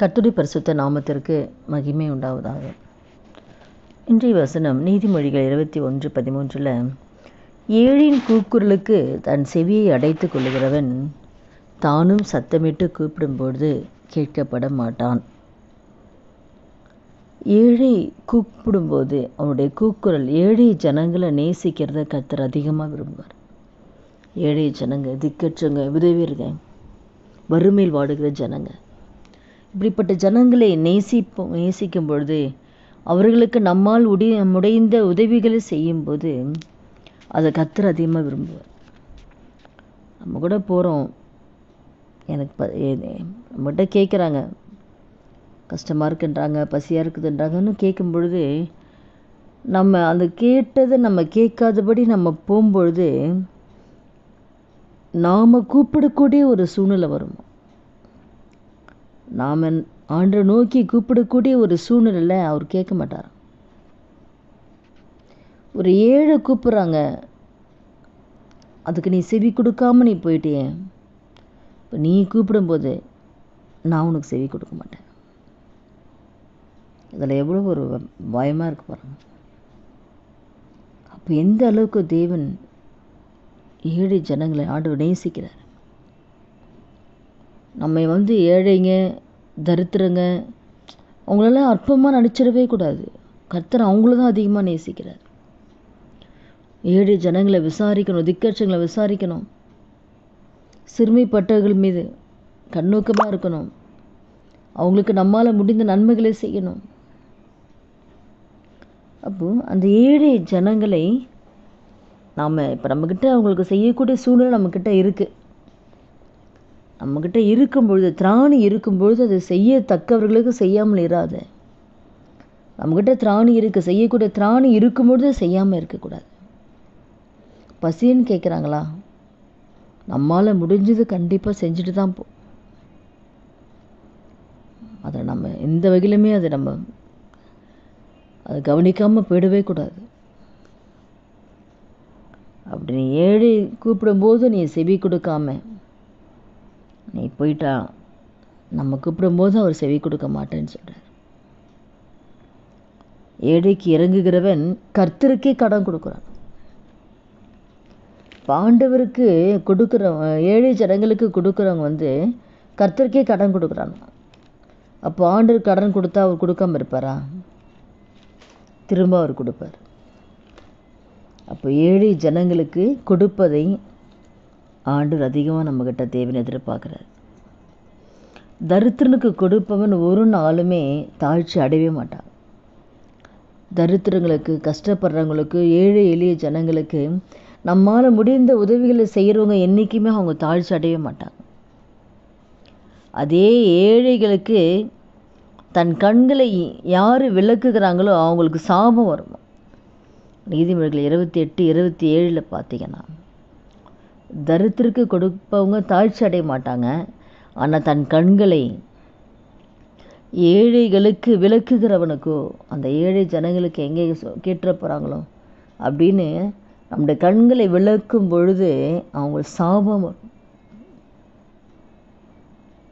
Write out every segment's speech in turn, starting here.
கர்த்தருடைய பரிசுத்த நாமத்திற்கு மகிமை உண்டாவதாக. இன்றைய வசனம் நீதிமொழிகள் 21:13. ஏழின் கூக்குரலுக்கு தன் செவியை அடைத்து கொள்ளுகிறவன் தானும் சத்தமிட்டு கூப்பிடும்போது கேட்கப்பட மாட்டான். ஏழை கூப்பிடும்போது அவனுடைய கூக்குரல், ஏழை ஜனங்களை நேசிக்கிறத கர்த்தர் அதிகமாக விரும்புவார். ஏழை ஜனங்க, திக்கற்றவங்க, விதவியருங்க, வறுமையில் வாடுகிற ஜனங்க, இப்படிப்பட்ட ஜனங்களை நேசிக்கும் பொழுது, அவர்களுக்கு நம்மால் முடிந்த உதவிகளை செய்யும்போது அதை கர்த்தர் அதிகமாக விரும்புவார். நம்ம கூட போகிறோம், நம்மகிட்ட கேட்குறாங்க, கஷ்டமாக இருக்குன்றாங்க, பசியாக இருக்குதுன்றாங்கன்னு கேட்கும் பொழுது, நம்ம அந்த கேட்டதை நம்ம கேட்காதபடி நம்ம போகும்பொழுது நாம் கூப்பிடக்கூடிய ஒரு சூழ்நிலை வரும். நாம் ஆண்டை நோக்கி கூப்பிடக்கூடிய ஒரு சூழ்நிலையில் அவர் கேட்க மாட்டார். ஒரு ஏழை கூப்பிட்றாங்க, அதுக்கு நீ செவி கொடுக்காம நீ போயிட்டியே, இப்போ நீ கூப்பிடும்போது நான் உனக்கு செவி கொடுக்க மாட்டேன். இதில் எவ்வளோ ஒரு பயமாக இருக்கு பாருங்க. அப்போ எந்த அளவுக்கு தேவன் ஏழை ஜனங்களை ஆண்டவர் நேசிக்கிறார். நம்ம ஏழைங்க, தரித்திரங்க, அவங்களெல்லாம் அற்பமாக நினச்சிடவே கூடாது. கர்த்தர் அவங்கள தான் அதிகமாக நேசிக்கிறார். ஏழை ஜனங்களை விசாரிக்கணும், திக்கற்றங்களை விசாரிக்கணும், சிறுமைப்பட்டவர்கள் மீது கண்ணோக்கமாக இருக்கணும், அவங்களுக்கு நம்மால் முடிந்த நன்மைகளை செய்யணும். அப்போது அந்த ஏழை ஜனங்களை நாம் இப்போ நம்மக்கிட்ட அவங்களுக்கு செய்யக்கூடிய சூழ்நிலை நம்மக்கிட்ட இருக்குது. நம்மக்கிட்ட இருக்கும்பொழுது, திராணி இருக்கும்பொழுது அதை செய்யத்தக்கவர்களுக்கு செய்யாமல் இராத. நம்மக்கிட்ட திராணி இருக்குது, செய்யக்கூடிய திராணி இருக்கும்பொழுது செய்யாமல் இருக்கக்கூடாது. பசின்னு கேட்குறாங்களா, நம்மால் முடிஞ்சது கண்டிப்பாக செஞ்சுட்டு தான் அதை நம்ம எந்த வகையிலுமே அதை கவனிக்காமல் போயிடவே கூடாது. அப்படி நீ ஏழை கூப்பிடும்போது நீ செவி கொடுக்காம நீ போயிட்டா, நம்ம கூப்பிடும்போது அவர் செவி கொடுக்க மாட்டேன்னு சொல்கிறார். ஏழைக்கு இறங்குகிறவன் கர்த்தருக்கே கடன் கொடுக்குறான். ஆண்டவருக்கு கொடுக்குறவங்க, ஏழை ஜனங்களுக்கு கொடுக்குறவங்க கர்த்தருக்கே கடன் கொடுக்குறாங்க. அப்போ ஆண்டவர் கடன் கொடுத்தா அவர் கொடுக்காம இருப்பாரா? திரும்ப அவர் கொடுப்பார். அப்போ ஏழை ஜனங்களுக்கு கொடுப்பதை ஆண்டவர் அதிகமாக நம்மக்கிட்ட தேவன் எதிர்பார்க்குறார். தரித்திரனுக்கு கொடுப்பவன் ஒரு நாளுமே தாழ்ச்சி அடையவே மாட்டான். தரித்திரங்களுக்கு, கஷ்டப்படுறவங்களுக்கு, ஏழை எளிய ஜனங்களுக்கு நம்மால் முடிந்த உதவிகளை செய்கிறவங்க என்றைக்குமே அவங்க தாழ்ச்சி அடையவே மாட்டாங்க. அதே ஏழைகளுக்கு தன் கண்களை யார் விளக்குகிறாங்களோ அவங்களுக்கு சாபம் வரும். நீதிமொழிகள் 28:27 பார்த்தீங்கன்னா, தரித்திற்கு கொடுப்பவங்க தாழ்ச்சி அடைய மாட்டாங்க, ஆனால் தன் கண்களை ஏழைகளுக்கு விளக்குகிறவனுக்கோ, அந்த ஏழை ஜனங்களுக்கு எங்கே கேட்டுற போகிறாங்களோ அப்படின்னு நம்முடைய கண்களை விளக்கும் பொழுது அவங்க சாபம் வரும்.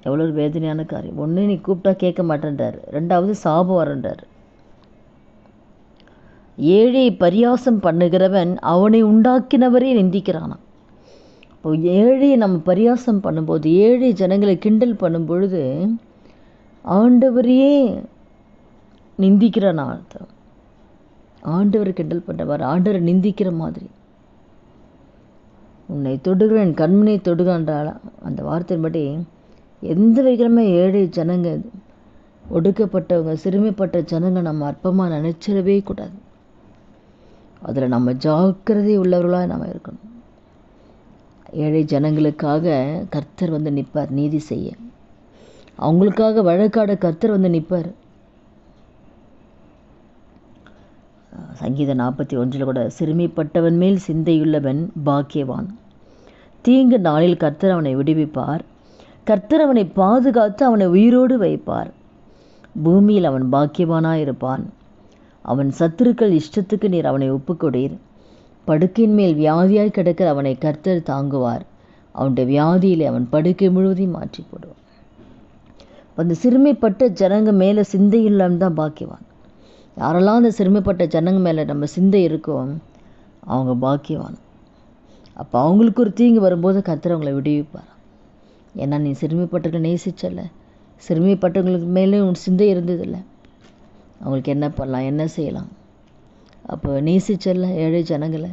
எவ்வளோ வேதனையான காரியம். ஒன்று, நீ கூப்பிட்டா கேட்க மாட்டேன்றார், ரெண்டாவது சாபம் வரன்றார். ஏழை பரியாசம் பண்ணுகிறவன் அவனை உண்டாக்கினவரே நிந்திக்கிறானா. இப்போ ஏழையை நம்ம பரியாசம் பண்ணும்போது, ஏழை ஜனங்களை கிண்டல் பண்ணும் பொழுது ஆண்டவரையே நிந்திக்கிறானா அர்த்தம். ஆண்டவர் கிண்டல் பண்ணுறவர், ஆண்டவரை நிந்திக்கிற மாதிரி. உன்னை தொடுகிறேன், கண்மனை தொடுகின்றாளா, அந்த வார்த்தையின்படி எந்த வகையிலுமே ஏழை ஜனங்க, ஒடுக்கப்பட்டவங்க, சிறுமைப்பட்ட ஜனங்க நம்ம அற்பமாக நினைச்சிடவே கூடாது. அதில் நம்ம ஜாக்கிரதை உள்ளவர்களாக நம்ம இருக்கணும். ஏழை ஜனங்களுக்காக கர்த்தர் நிற்பார் நீதி செய்ய. அவங்களுக்காக வழக்காட கர்த்தர் நிற்பார். சங்கீதம் 41 கூட, சிறுமைப்பட்டவன் மேல் சிந்தையுள்ளவன் பாக்கியவான், தீங்கு நாளில் கர்த்தர் அவனை விடுவிப்பார், கர்த்தர் அவனை பாதுகாத்து அவனை உயிரோடு வைப்பார், பூமியில் அவன் பாக்கியவானாய் இருப்பான், அவன் சத்துருக்கள் இஷ்டத்துக்கு நீர் அவனை ஒப்புக்கொடீர், படுக்கையின் மேல் வியாதியாய் கிடக்கிற அவனை கர்த்தர் தாங்குவார், அவனுடைய வியாதியிலே அவன் படுக்கை முழுவதையும் மாற்றி போடுவார். அந்த சிறுமைப்பட்ட ஜனங்க மேலே சிந்தை இல்லாமல் தான் பாக்கியவான். யாரெல்லாம் அந்த சிறுமைப்பட்ட ஜனங்க மேலே நம்ம சிந்தை இருக்கோ அவங்க பாக்கியவான். அப்போ அவங்களுக்கு ஒரு தீங்கு வரும்போது கர்த்தர் அவங்கள விடுவிப்பார். ஏன்னா நீ சிறுமைப்பட்டவங்களை நேசிச்சல, சிறுமைப்பட்டவங்களுக்கு மேலே உன் சிந்தை இருந்ததில்லை, அவங்களுக்கு என்ன பண்ணலாம், என்ன செய்யலாம். அப்போ நேசிச்சல ஏழை ஜனங்களை.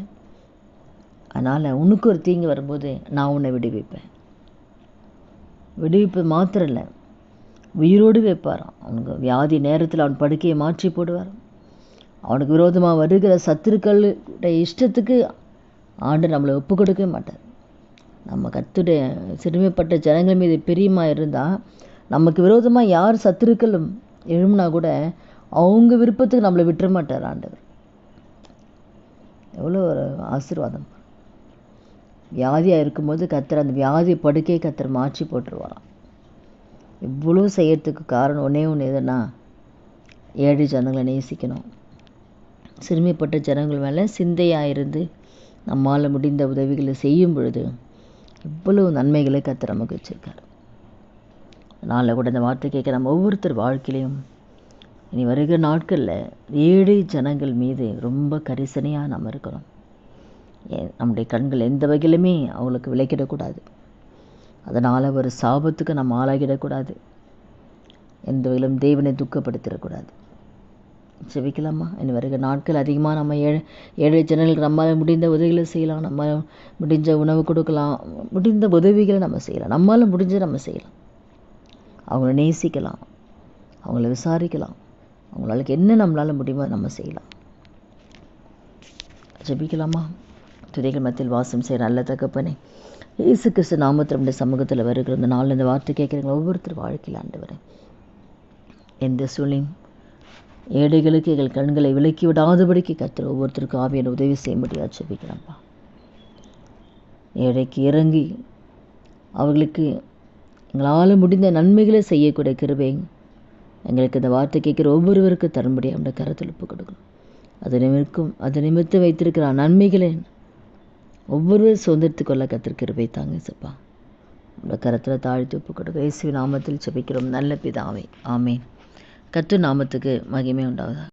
அதனால் உனக்கு ஒரு தீங்கு வரும்போது நான் உன்னை விடுவிப்பேன். விடுவிப்பு மாத்திரம் இல்லை, உயிரோடு வைப்பாராம். அவனுக்கு வியாதி நேரத்தில் அவன் படுக்கையை மாற்றி போடுவார். அவனுக்கு விரோதமாக வருகிற சத்துருக்களுடைய இஷ்டத்துக்கு ஆண்டு நம்மளை ஒப்பு கொடுக்கவே மாட்டார். நம்ம கர்த்தருடைய சிறுமைப்பட்ட ஜனங்கள் மீது பிரியமாக இருந்தால் நமக்கு விரோதமாக யார் சத்துருக்களும் எழும்புனா கூட அவங்க விருப்பத்துக்கு நம்மளை விட்டுற மாட்டார் ஆண்டவர். எவ்வளோ ஒரு ஆசீர்வாதம். வியாதியாக இருக்கும்போது கர்த்தர் அந்த வியாதி படுக்கையை கர்த்தர் மாற்றி போட்டுருவாராம். இவ்வளோ செய்யறதுக்கு காரணம் ஒன்றே ஒன்று எதுன்னா, ஏழை ஜனங்களை நேசிக்கணும். சிறுமைப்பட்ட ஜனங்கள் மேலே சிந்தையாக இருந்து நம்மால் முடிந்த உதவிகளை செய்யும் பொழுது இவ்வளவு நன்மைகளை கர்த்தர் நமக்கு வச்சுருக்கார். அதனால் கூட இந்த வார்த்தை கேட்க நம்ம ஒவ்வொருத்தர் வாழ்க்கையிலையும் இனி வருகிற நாட்களில் ஏழை ஜனங்கள் மீது ரொம்ப கரிசனையாக நம்ம இருக்கணும். நம்முடைய கண்கள் எந்த வகையிலுமே அவங்களுக்கு விலைக்கிடக்கூடாது. அதனால் ஒரு சாபத்துக்கு நம்ம ஆளாகிடக்கூடாது. எந்த வகையிலும் தேவனை துக்கப்படுத்திடக்கூடாது. ஜெபிக்கலாமா? இனி வருகிற நாட்கள் அதிகமாக நம்ம ஏழை ஜனங்களுக்கு நம்மளால் முடிந்த உதவிகளை செய்யலாம். நம்ம முடிஞ்ச உணவு கொடுக்கலாம், முடிந்த உதவிகளை நம்ம செய்யலாம். நம்மளால் முடிஞ்ச நம்ம செய்யலாம். அவங்கள நேசிக்கலாம், அவங்கள விசாரிக்கலாம். அவங்களுக்கு என்ன நம்மளால் முடியுமோ நம்ம செய்யலாம். ஜெபிக்கலாமா? துதிகள் மத்தியில் வாசம் செய்கிற நல்ல தகப்பனே, இயேசு கிறிஸ்து நாமத்தில் நம்முடைய சமூகத்தில் வருகிற இந்த நாள் இந்த வார்த்தை கேட்குறீங்க ஒவ்வொருத்தர் வாழ்க்கையில் ஆண்டவரே, எந்த சூழ்நிலையும் ஏழைகளுக்கு எங்கள் கண்களை விலக்கி விடாதபடிக்கு கர்த்தர் ஒவ்வொருத்தருக்கும் ஆவியான உதவி செய்ய முடியாது. ஜெபிக்கிறேன்ப்பா. ஏழைக்கு இறங்கி அவர்களுக்கு எங்களால் முடிந்த நன்மைகளை செய்யக்கூடிய கிருபை எங்களுக்கு இந்த வார்த்தை கேட்குற ஒவ்வொருவருக்கும் தரும்படி அவனுடைய கரத்தில் ஒப்பு கொடுக்கணும். அது நிமித்தம் வைத்திருக்கிற நன்மைகளை ஒவ்வொருவரும் சுதந்திரத்து கொள்ள கர்த்தர் கிருபை தாங்க சப்பா. உங்களோட கரத்தில் தாழ்த்தி ஒப்பு கொடுக்க இயேசுவின் நாமத்தில் ஜெபிக்கிறோம் நல்ல பிதாவே, ஆமேன். கர்த்தர் நாமத்துக்கு மகிமை உண்டாவதாக.